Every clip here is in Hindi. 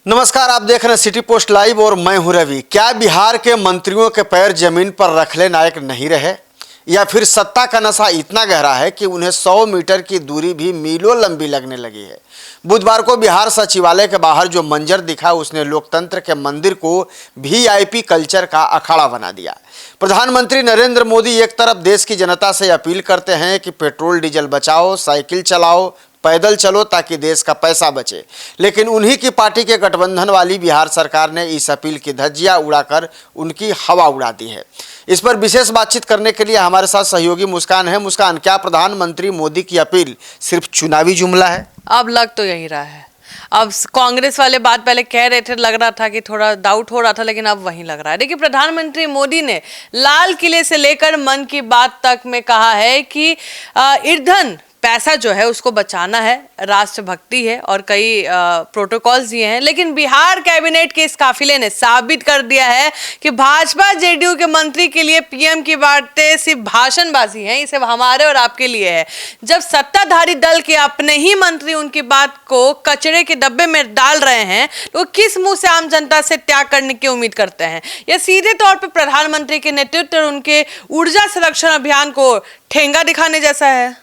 नमस्कार, आप देख रहे हैं सिटी पोस्ट लाइव और मैं हूं रवि। क्या बिहार के मंत्रियों के पैर जमीन पर रखले लायक नहीं रहे, या फिर सत्ता का नशा इतना गहरा है कि उन्हें 100 मीटर की दूरी भी मीलों लंबी लगने लगी है। बुधवार को बिहार सचिवालय के बाहर जो मंजर दिखा उसने लोकतंत्र के मंदिर को वीआईपी कल्चर का अखाड़ा बना दिया। प्रधानमंत्री नरेंद्र मोदी एक तरफ देश की जनता से अपील करते हैं कि पेट्रोल डीजल बचाओ, साइकिल चलाओ, पैदल चलो ताकि देश का पैसा बचे, लेकिन उन्हीं की पार्टी के गठबंधन वाली बिहार सरकार ने इस अपील की धज्जियां उड़ाकर उनकी हवा उड़ा दी है। इस पर विशेष बातचीत करने के लिए हमारे साथ सहयोगी मुस्कान है। मुस्कान, क्या प्रधानमंत्री मोदी की अपील सिर्फ चुनावी जुमला है? अब लग तो यही रहा है। अब कांग्रेस वाले बात पहले कह रहे थे, लग रहा था कि थोड़ा डाउट हो रहा था, लेकिन अब वही लग रहा है। देखिए, प्रधानमंत्री मोदी ने लाल किले से लेकर मन की बात तक में कहा है कि ईंधन पैसा जो है उसको बचाना है, राष्ट्रभक्ति है और कई प्रोटोकॉल्स दिए हैं। लेकिन बिहार कैबिनेट के इस काफिले ने साबित कर दिया है कि भाजपा जेडीयू के मंत्री के लिए पीएम की बातें सिर्फ भाषणबाजी है, ये सिर्फ हमारे और आपके लिए है। जब सत्ताधारी दल के अपने ही मंत्री उनकी बात को कचरे के डब्बे में डाल रहे हैं तो किस मुंह से आम जनता से त्याग करने की उम्मीद करते हैं? यह सीधे तौर पर प्रधानमंत्री के नेतृत्व और उनके ऊर्जा संरक्षण अभियान को ठेंगा दिखाने जैसा है।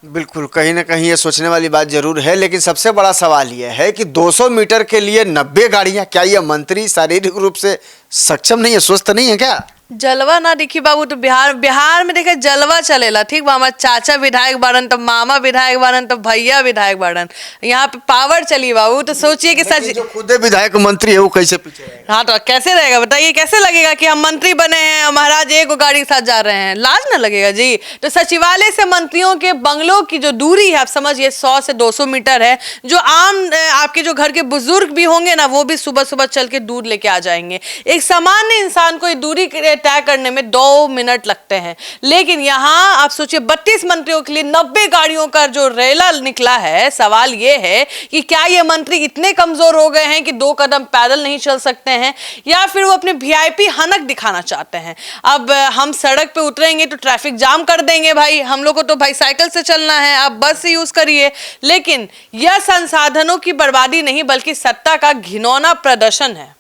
बिल्कुल, कहीं ना कहीं ये सोचने वाली बात जरूर है, लेकिन सबसे बड़ा सवाल ये है कि 200 मीटर के लिए 90 गाड़ियां, क्या ये मंत्री शारीरिक रूप से सक्षम नहीं है, स्वस्थ नहीं है क्या? जलवा ना दिखी बाबू तो बिहार में देखे जलवा चलेला। ठीक बा, हमारे चाचा विधायक बाड़न, तो मामा विधायक बाड़न, तो भैया विधायक बाड़न, यहाँ पे पावर चली बाबू। तो सोचिए कि सच जो खुद विधायक मंत्री है वो कैसे पीछे रहेगा? हाँ, तो कैसे रहेगा बताइए? कैसे लगेगा कि हम मंत्री बने हैं, महाराज एक गाड़ी के साथ जा रहे हैं? लाज ना लगेगा जी। तो सचिवालय से मंत्रियों के बंगलों की जो दूरी है, आप समझिए 100 से 200 मीटर है। जो आम आपके जो घर के बुजुर्ग भी होंगे ना, वो भी सुबह सुबह चल के दूध लेके आ जाएंगे। एक सामान्य इंसान को दूरी तय करने में 2 मिनट लगते हैं, लेकिन यहाँ आप सोचिए 32 मंत्रियों के लिए 90 गाड़ियों का जो रेला निकला है। सवाल ये है कि क्या ये मंत्री इतने कमजोर हो गए हैं कि 2 कदम पैदल नहीं चल सकते हैं, या फिर वो अपने वीआईपी हनक दिखाना चाहते हैं? अब हम सड़क पे उतरेंगे तो ट्रैफिक जाम कर देंगे भाई, हम लोग को तो भाई साइकिल से चलना है, आप बस से यूज करिए। लेकिन यह संसाधनों की बर्बादी नहीं बल्कि सत्ता का घिनौना प्रदर्शन है।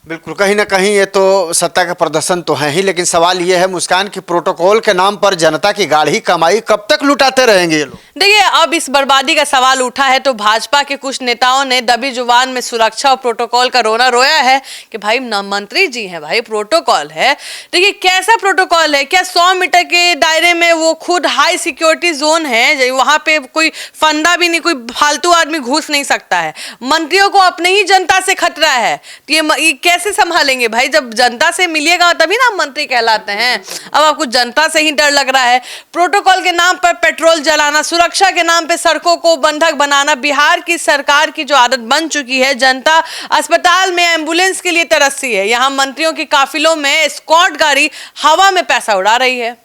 बिल्कुल, कहीं ना कहीं ये तो सत्ता का प्रदर्शन तो है ही, लेकिन सवाल ये है मुस्कान की प्रोटोकॉल के नाम पर जनता की गाढ़ी कमाई कब तक लुटाते रहेंगे ये लोग? देखिए, अब इस बर्बादी का सवाल उठा है तो भाजपा के कुछ नेताओं ने दबी जुबान में सुरक्षा और प्रोटोकॉल का रोना रोया है कि भाई मंत्री जी हैं भाई, प्रोटोकॉल है। देखिए, कैसा प्रोटोकॉल है? क्या 100 मीटर के दायरे में वो खुद हाई सिक्योरिटी जोन है, वहां पे कोई फंदा भी नहीं, कोई फालतू आदमी घुस नहीं सकता है। मंत्रियों को अपने ही जनता से खतरा है, ये कैसे संभालेंगे भाई? जब जनता से मिलिएगा तभी ना मंत्री कहलाते हैं। अब आपको जनता से ही डर लग रहा है। प्रोटोकॉल के नाम पर पेट्रोल जलाना, सुरक्षा के नाम पे सड़कों को बंधक बनाना बिहार की सरकार की जो आदत बन चुकी है। जनता अस्पताल में एम्बुलेंस के लिए तरसती है, यहाँ मंत्रियों की काफिलों में स्क्वाड गाड़ी हवा में पैसा उड़ा रही है।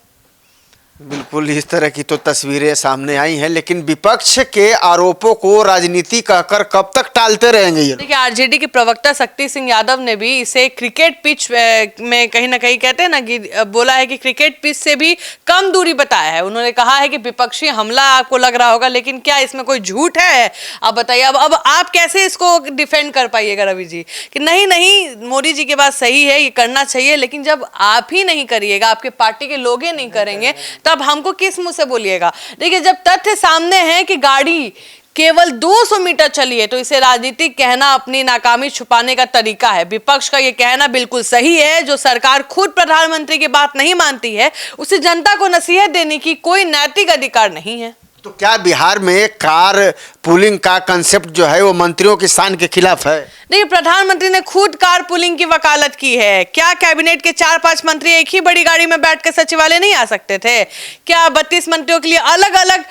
बिल्कुल, इस तरह की तो तस्वीरें सामने आई हैं, लेकिन विपक्ष के आरोपों को राजनीति कहकर कब तक टालते रहेंगे ये? देखिए, आरजेडी के प्रवक्ता शक्ति सिंह यादव ने भी इसे क्रिकेट पिच में कहीं ना कहीं कहते हैं ना कि बोला है कि क्रिकेट पिच से भी कम दूरी बताया है। उन्होंने कहा है कि विपक्षी हमला आपको लग रहा होगा, लेकिन क्या इसमें कोई झूठ है? अब बताइए, अब आप कैसे इसको डिफेंड कर पाइएगा रवि जी कि नहीं मोदी जी के बात सही है, ये करना चाहिए, लेकिन जब आप ही नहीं करिएगा, आपके पार्टी के लोग ही नहीं करेंगे, तब हमको किस मुंह से बोलिएगा? देखिए, जब तथ्य सामने है कि गाड़ी केवल 200 मीटर चली है तो इसे राजनीतिक कहना अपनी नाकामी छुपाने का तरीका है। विपक्ष का यह कहना बिल्कुल सही है। जो सरकार खुद प्रधानमंत्री की बात नहीं मानती है, उसे जनता को नसीहत देने की कोई नैतिक अधिकार नहीं है। तो क्या बिहार में कार पुलिंग का कंसेप्ट जो है वो मंत्रियों की शान के खिलाफ है? देखिए, प्रधानमंत्री ने खुद कार पुलिंग की वकालत की है। क्या कैबिनेट के 4-5 मंत्री एक ही बड़ी गाड़ी में बैठकर सचिवालय नहीं आ सकते थे? क्या 32 मंत्रियों के लिए अलग अलग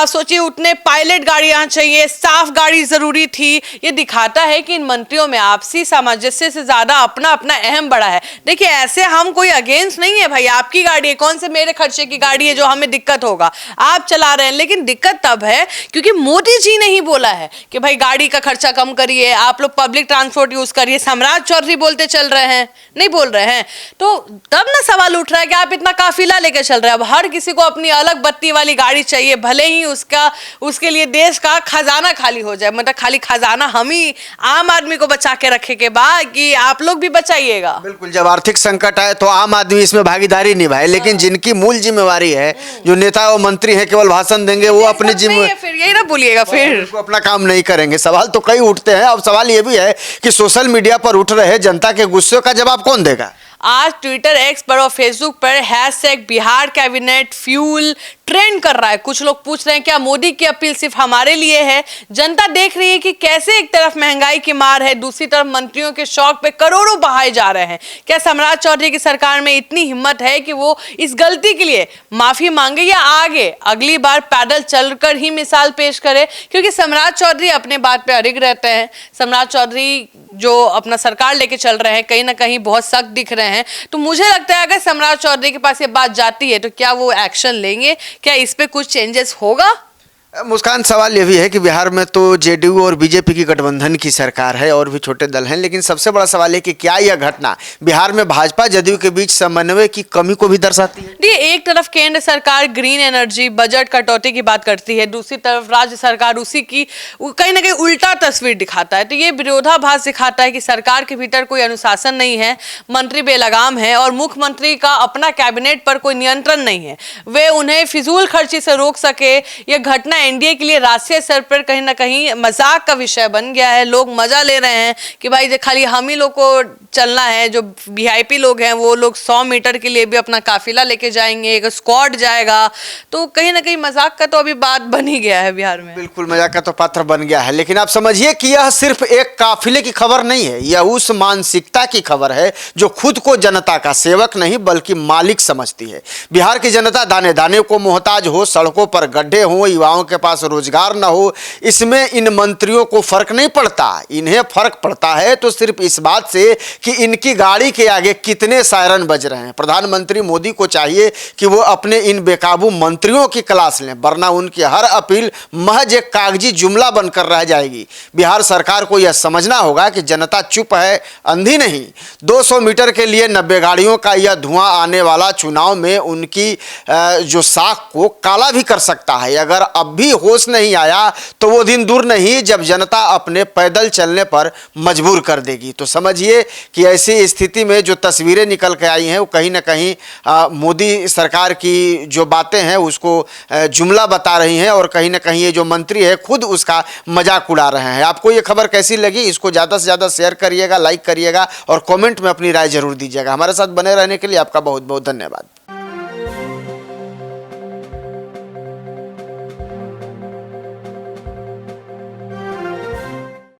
सोचिए उतने पायलट गाड़ियां चाहिए, साफ गाड़ी जरूरी थी? ये दिखाता है कि इन मंत्रियों में आपसी सामंजस्य से ज्यादा अपना अपना अहम बड़ा है। देखिए, ऐसे हम कोई अगेंस्ट नहीं है भाई, आपकी गाड़ी है, कौन से मेरे खर्चे की गाड़ी है जो हमें दिक्कत होगा? आप चला रहे हैं, लेकिन दिक्कत तब है क्योंकि मोदी जी ने ही बोला है कि भाई गाड़ी का खर्चा कम करिए, आप लोग पब्लिक ट्रांसपोर्ट यूज करिए। सम्राट चौधरी बोलते चल रहे हैं, नहीं बोल रहे हैं। तो तब ना सवाल उठ रहा है कि आप इतना काफिला लेके चल रहे हैं। अब हर किसी को अपनी अलग बत्ती वाली गाड़ी चाहिए, भले ही उसके लिए देश का खजाना खाली हो जाए। मतलब खाली खजाना हम ही आम आदमी को बचा के रखे के बाद कि आप लोग भी बचाइएगा। बिल्कुल, जब आर्थिक संकट आए तो आम आदमी इसमें भागीदारी निभाए, लेकिन जिनकी मूल जिम्मेवारी है, जो नेता और मंत्री हैं, केवल भाषण देंगे, वो अपनी जिम्मेवारी, फिर यही ना बोलिएगा, फिर वो अपना काम नहीं करेंगे। सवाल तो कई उठते हैं। अब सवाल ये भी है कि सोशल मीडिया पर उठ रहे जनता के गुस्से का जवाब कौन देगा? आज ट्विटर, एक्स पर और फेसबुक पर hashtag Bihar cabinet fuel trend कर रहा है। कुछ लोग पूछ रहे हैं क्या मोदी की अपील सिर्फ हमारे लिए है? जनता देख रही है कि कैसे एक तरफ महंगाई की मार है, दूसरी तरफ मंत्रियों के शौक पे करोड़ों बहाए जा रहे हैं। क्या सम्राट चौधरी की सरकार में इतनी हिम्मत है कि वो इस गलती के लिए माफी मांगे या आगे अगली बार पैदल चलकर ही मिसाल पेश करे? क्योंकि सम्राट चौधरी अपने बात पे अड़िग रहते हैं। सम्राट चौधरी जो अपना सरकार लेके चल रहे हैं, कहीं ना कहीं बहुत सख्त दिख रहे हैं। तो मुझे लगता है अगर सम्राट चौधरी के पास ये बात जाती है तो क्या वो एक्शन लेंगे? क्या इस पे कुछ चेंजेस होगा? मुस्कान, सवाल ये भी है कि बिहार में तो जेडीयू और बीजेपी की गठबंधन की सरकार है और भी छोटे दल हैं, लेकिन सबसे बड़ा सवाल है कि क्या यह घटना बिहार में भाजपा जदयू के बीच समन्वय की कमी को भी दर्शाती है? देखिए, एक तरफ केंद्र सरकार ग्रीन एनर्जी बजट कटौती की बात करती है, दूसरी तरफ राज्य सरकार उसी की कहीं ना कहीं उल्टा तस्वीर दिखाता है। तो ये विरोधाभास दिखाता है कि सरकार के भीतर कोई अनुशासन नहीं है, मंत्री बेलगाम है और मुख्यमंत्री का अपना कैबिनेट पर कोई नियंत्रण नहीं है। वे उन्हें फिजूल खर्ची से रोक सके। यह घटना एनडीए के लिए राष्ट्रीय स्तर पर कहीं ना कहीं मजाक का विषय बन गया है। लोग मजा ले रहे हैं कि भाई खाली हम ही लोग को चलना है। जो वीआईपी लोग हैं वो लोग 100 मीटर के लिए भी अपना काफिला लेके जाएंगे, एक स्क्वाड जाएगा। तो कहीं ना कहीं मजाक का तो अभी बात बन ही गया है बिहार में। बिल्कुल, मजाक का तो पात्र बन गया है। लेकिन आप समझिए कि यह सिर्फ एक काफिले की खबर नहीं है, यह उस मानसिकता की खबर है जो खुद को जनता का सेवक नहीं बल्कि मालिक समझती है। बिहार की जनता दाने दाने को मोहताज हो, सड़कों पर गड्ढे हो, युवाओं के पास रोजगार न हो, इसमें इन मंत्रियों को फर्क नहीं पड़ता। इन्हें फर्क पड़ता है तो सिर्फ इस बात से कि इनकी गाड़ी के आगे कितने सायरन बज रहे हैं। प्रधानमंत्री मोदी को चाहिए कि वो अपने इन बेकाबू मंत्रियों की क्लास लें, वरना उनकी हर अपील महज एक कागजी जुमला बनकर रह जाएगी। बिहार सरकार को यह समझना होगा कि जनता चुप है, अंधी नहीं। 200 मीटर के लिए 90 गाड़ियों का यह धुआं आने वाला चुनाव में उनकी जो साख को काला भी कर सकता है। अगर अब भी होश नहीं आया तो वो दिन दूर नहीं जब जनता अपने पैदल चलने पर मजबूर कर देगी। तो समझिए कि ऐसी स्थिति में जो तस्वीरें निकल के आई हैं वो कहीं ना कहीं मोदी सरकार की जो बातें हैं उसको जुमला बता रही हैं और कहीं ना कहीं ये जो मंत्री है खुद उसका मजाक उड़ा रहे हैं। आपको ये खबर कैसी लगी? इसको ज़्यादा से ज़्यादा शेयर करिएगा, लाइक करिएगा और कमेंट में अपनी राय जरूर दीजिएगा। हमारे साथ बने रहने के लिए आपका बहुत बहुत धन्यवाद।